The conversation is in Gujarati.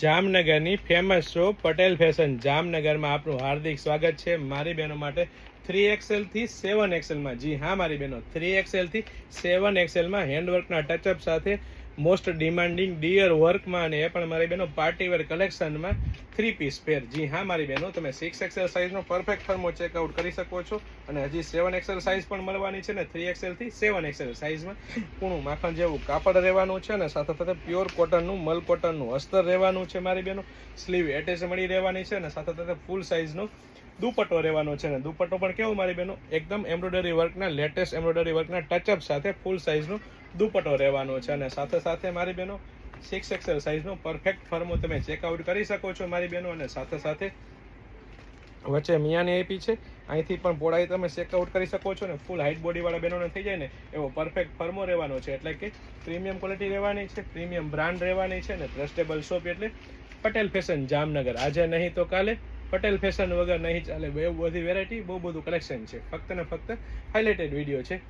જામનગરની ફેમસ શો પટેલ ફેશન જામનગરમાં આપનું હાર્દિક સ્વાગત છે। મારી બહેનો માટે 3XL થી 7XL માં, જી હા મારી બહેનો, 3XL થી 7XL માં હેન્ડવર્કના ટચઅપ સાથે મોસ્ટ ડિમાન્ડિંગ ડિયર વર્કમાં, અને એ પણ મારી બહેનો પાર્ટીવેર કલેક્શનમાં 3 પીસ પેર। જી હા મારી બહેનો, તમે 6XL સાઇઝનો પરફેક્ટ ફર્મો ચેકઆઉટ કરી શકો છો, અને હજી 7XL સાઇઝ પણ મળવાની છે ને 3XL થી 7XL સાઇઝમાં પૂણું માખણ જેવું કાપડ રહેવાનું છે, અને સાથે સાથે પ્યોર કોટનનું મલ કોટનનું અસ્તર રહેવાનું છે મારી બહેનો। સ્લીવ એટેચ મળી રહેવાની છે, અને સાથે સાથે ફૂલ સાઇઝનો દુપટ્ટો રહેવાનો છે, ને દુપટ્ટો પણ કેવો મારી બહેનો, એકદમ એમ્બ્રોઇડરી વર્કના, લેટેસ્ટ એમ્બ્રોઇડરી વર્કના ટચઅપ સાથે ફૂલ સાઇઝનો દુપટ્ટો રહેવાનો છે, અને સાથે સાથે મારી બહેનો 6XL સાઇઝનો પરફેક્ટ ફર્મો તમે ચેકઆઉટ કરી શકો છો મારી બહેનો। અને સાથે સાથે વચ્ચે મિયાની આપી છે, અહીંથી પણ પહોળાઈ તમે ચેકઆઉટ કરી શકો છો, ને ફૂલ હાઇટ બોડીવાળા બહેનોને થઈ જાય ને એવો પરફેક્ટ ફર્મો રહેવાનો છે, એટલે કે પ્રીમિયમ ક્વોલિટી રહેવાની છે, પ્રીમિયમ બ્રાન્ડ રહેવાની છે, ને ટ્રસ્ટેબલ શોપ એટલે પટેલ ફેશન જામનગર। આજે નહીં તો કાલે પટેલ ફેશન વગર નહીં ચાલે। બહુ બધી વેરાયટી, બહુ બધું કલેક્શન છે, ફક્ત ને ફક્ત હાઇલાઇટેડ વિડીયો છે।